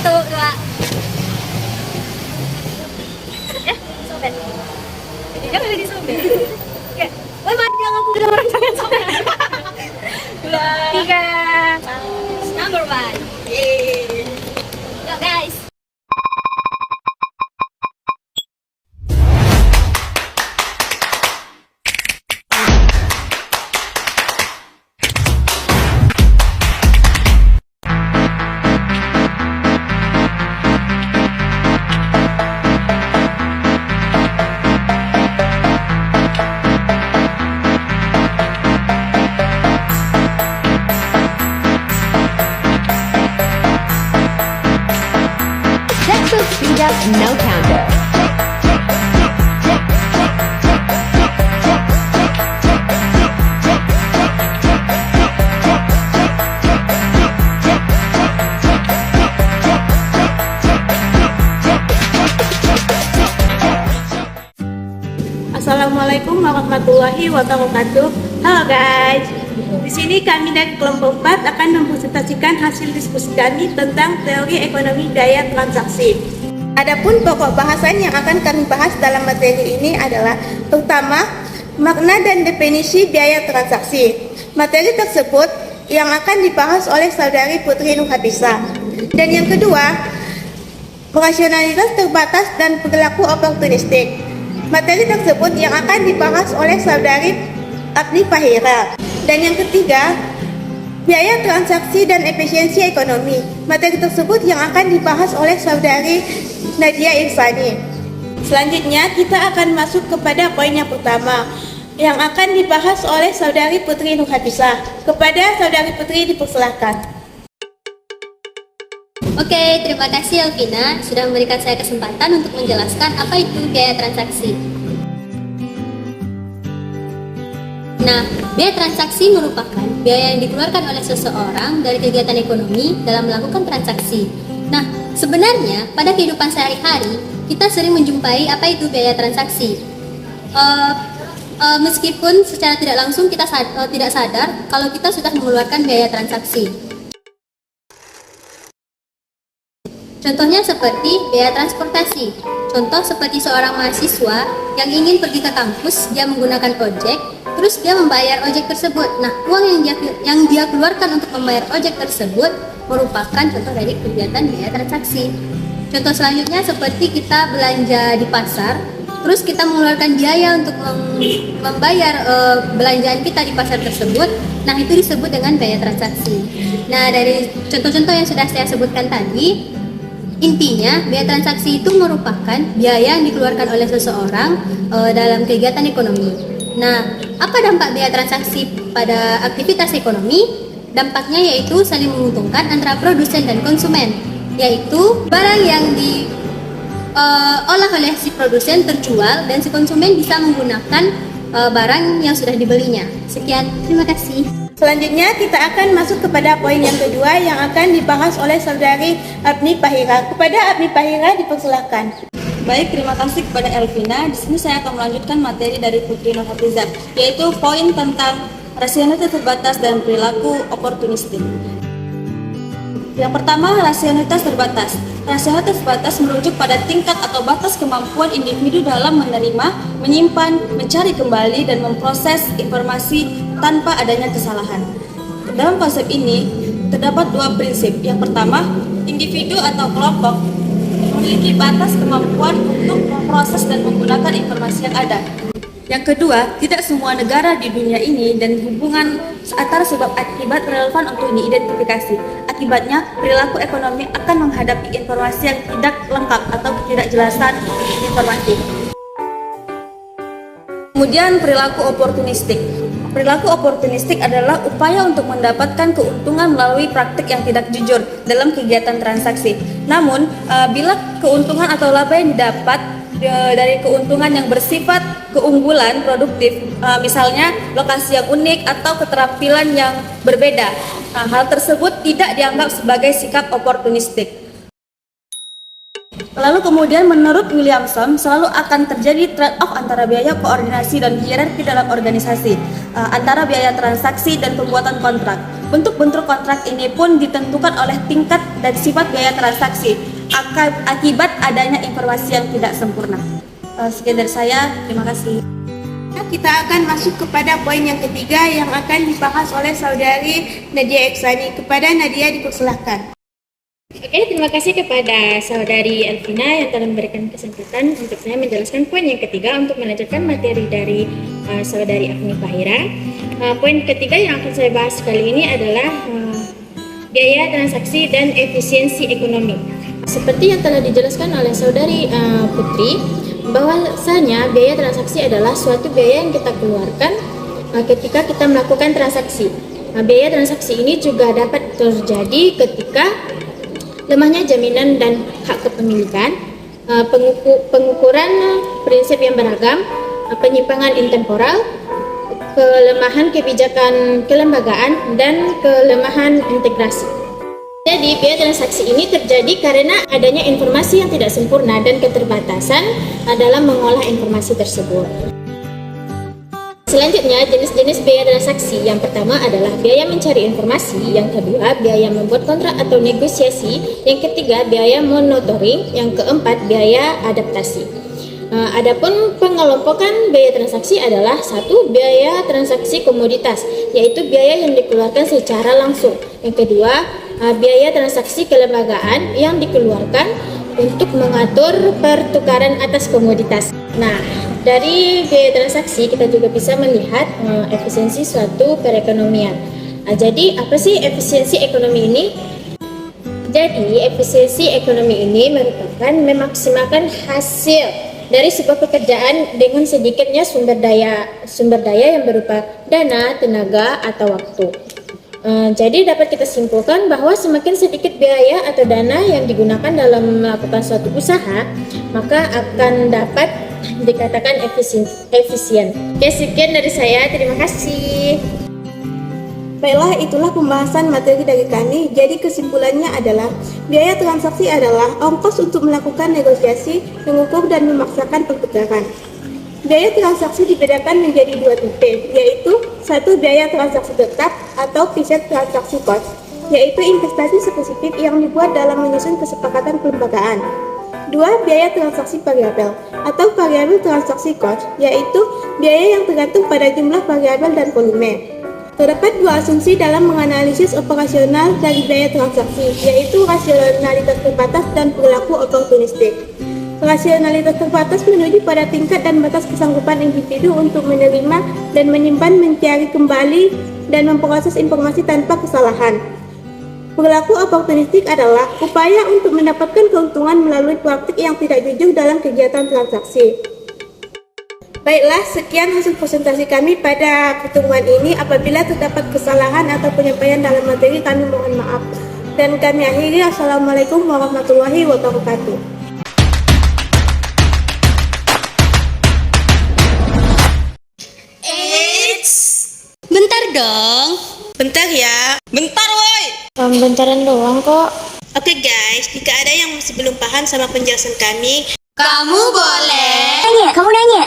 Satu, dua. Sobek. Jangan jadi sobek. Oke. Woi, mati jangan aku kena orang jangan sobek. Dua, tiga. Number one. Yeay. Go guys. Speed up, no counter. Assalamualaikum warahmatullahi wabarakatuh. Halo guys. Di sini kami dari kelompok 4 akan mempresentasikan hasil diskusi kami tentang teori ekonomi biaya transaksi. Adapun pokok bahasan yang akan kami bahas dalam materi ini adalah pertama, makna dan definisi biaya transaksi. Materi tersebut yang akan dibahas oleh saudari Putri Nurhafizah. Dan yang kedua, rasionalitas terbatas dan perilaku oportunistik. Materi tersebut yang akan dibahas oleh saudari Agni Fahira. Dan yang ketiga, biaya transaksi dan efisiensi ekonomi. Materi tersebut yang akan dibahas oleh saudari Nadia Irsani. Selanjutnya kita akan masuk kepada poin yang pertama yang akan dibahas oleh saudari Putri Nurhafizah. Kepada saudari Putri dipersilahkan. Oke, terima kasih Elvina sudah memberikan saya kesempatan untuk menjelaskan apa itu biaya transaksi. Nah, biaya transaksi merupakan biaya yang dikeluarkan oleh seseorang dari kegiatan ekonomi dalam melakukan transaksi. Nah, sebenarnya pada kehidupan sehari-hari kita sering menjumpai apa itu biaya transaksi. Meskipun secara tidak langsung kita tidak sadar kalau kita sudah mengeluarkan biaya transaksi. Contohnya seperti biaya transportasi. Contoh seperti seorang mahasiswa yang ingin pergi ke kampus, dia menggunakan ojek, terus dia membayar ojek tersebut. Nah, uang yang dia keluarkan untuk membayar ojek tersebut merupakan contoh dari kegiatan biaya transaksi. Contoh selanjutnya seperti kita belanja di pasar, terus kita mengeluarkan biaya untuk membayar belanjaan kita di pasar tersebut. Nah, itu disebut dengan biaya transaksi. Nah, dari contoh-contoh yang sudah saya sebutkan tadi, intinya biaya transaksi itu merupakan biaya yang dikeluarkan oleh seseorang dalam kegiatan ekonomi. Nah, apa dampak biaya transaksi pada aktivitas ekonomi? Dampaknya yaitu saling menguntungkan antara produsen dan konsumen, yaitu barang yang diolah oleh si produsen terjual dan si konsumen bisa menggunakan barang yang sudah dibelinya. Sekian, terima kasih. Selanjutnya kita akan masuk kepada poin yang kedua yang akan dibahas oleh saudari Agni Fahira. Kepada Agni Fahira dipersilahkan. Baik, terima kasih kepada Elvina. Di sini saya akan melanjutkan materi dari Putri Nurhafizah, yaitu poin tentang rasionalitas terbatas dan perilaku oportunistik. Yang pertama, rasionalitas terbatas. Rasionalitas terbatas merujuk pada tingkat atau batas kemampuan individu dalam menerima, menyimpan, mencari kembali, dan memproses informasi tanpa adanya kesalahan. Dalam konsep ini, terdapat dua prinsip. Yang pertama, individu atau kelompok memiliki batas kemampuan untuk memproses dan menggunakan informasi yang ada. Yang kedua, tidak semua negara di dunia ini dan hubungan antara sebab akibat relevan untuk diidentifikasi. Akibatnya, perilaku ekonomi akan menghadapi informasi yang tidak lengkap atau ketidakjelasan informasi. Kemudian perilaku oportunistik. Perilaku oportunistik adalah upaya untuk mendapatkan keuntungan melalui praktik yang tidak jujur dalam kegiatan transaksi. Namun, bila keuntungan atau laba yang didapat dari keuntungan yang bersifat keunggulan produktif, misalnya lokasi yang unik atau keterampilan yang berbeda, hal tersebut tidak dianggap sebagai sikap oportunistik. Lalu kemudian menurut Williamson selalu akan terjadi trade-off antara biaya koordinasi dan hierarki dalam organisasi, antara biaya transaksi dan pembuatan kontrak. Untuk bentuk kontrak ini pun ditentukan oleh tingkat dan sifat biaya transaksi akibat adanya informasi yang tidak sempurna. Sekian dari saya, terima kasih. Kita akan masuk kepada poin yang ketiga yang akan dibahas oleh saudari Nadia Eksani. Kepada Nadia dipersilahkan. Oke, terima kasih kepada saudari Elvina yang telah memberikan kesempatan untuk saya menjelaskan poin yang ketiga untuk melanjutkan materi dari saudari Agni Fahira. Poin ketiga yang akan saya bahas kali ini adalah biaya transaksi dan efisiensi ekonomi. Seperti yang telah dijelaskan oleh saudari Putri, bahwasanya biaya transaksi adalah suatu biaya yang kita keluarkan ketika kita melakukan transaksi. Biaya transaksi ini juga dapat terjadi ketika lemahnya jaminan dan hak kepemilikan, pengukuran prinsip yang beragam, penyimpangan intemporal, kelemahan kebijakan kelembagaan, dan kelemahan integrasi. Jadi, biaya transaksi ini terjadi karena adanya informasi yang tidak sempurna dan keterbatasan dalam mengolah informasi tersebut. Selanjutnya, jenis-jenis biaya transaksi. Yang pertama adalah biaya mencari informasi, yang kedua biaya membuat kontrak atau negosiasi, yang ketiga biaya monitoring, yang keempat biaya adaptasi. Adapun pengelompokan biaya transaksi adalah satu, biaya transaksi komoditas, yaitu biaya yang dikeluarkan secara langsung. Yang kedua, biaya transaksi kelembagaan yang dikeluarkan untuk mengatur pertukaran atas komoditas. Nah, dari biaya transaksi kita juga bisa melihat efisiensi suatu perekonomian. Jadi apa sih efisiensi ekonomi ini? Jadi efisiensi ekonomi ini merupakan memaksimalkan hasil dari sebuah pekerjaan dengan sedikitnya sumber daya yang berupa dana, tenaga, atau waktu. Jadi dapat kita simpulkan bahwa semakin sedikit biaya atau dana yang digunakan dalam melakukan suatu usaha, maka akan dapat dikatakan efisien. Oke, sekian dari saya. Terima kasih. Baiklah, itulah pembahasan materi dari kami. Jadi kesimpulannya adalah biaya transaksi adalah ongkos untuk melakukan negosiasi, mengukur dan memaksakan pertukaran. Biaya transaksi dibedakan menjadi dua tipe, yaitu satu biaya transaksi tetap atau fixed transaksi cost, yaitu investasi spesifik yang dibuat dalam menyusun kesepakatan kelembagaan. Dua, biaya transaksi variabel atau variable transaksi cost, yaitu biaya yang tergantung pada jumlah variabel dan volume. Terdapat dua asumsi dalam menganalisis operasional dari biaya transaksi, yaitu rasionalitas terbatas dan perilaku oportunistik. Rasionalitas terbatas menuju pada tingkat dan batas kesanggupan individu untuk menerima dan menyimpan, mencari kembali, dan memproses informasi tanpa kesalahan. Perilaku oportunistik adalah upaya untuk mendapatkan keuntungan melalui praktik yang tidak jujur dalam kegiatan transaksi. Baiklah, sekian hasil presentasi kami pada pertemuan ini. Apabila terdapat kesalahan atau penyampaian dalam materi, kami mohon maaf. Dan kami akhiri. Assalamualaikum warahmatullahi wabarakatuh. Bentar dong. Bentar ya. Bentar woi! Bentaran doang kok. Oke guys, jika ada yang masih belum paham sama penjelasan kami, Kamu boleh Kamu nanya.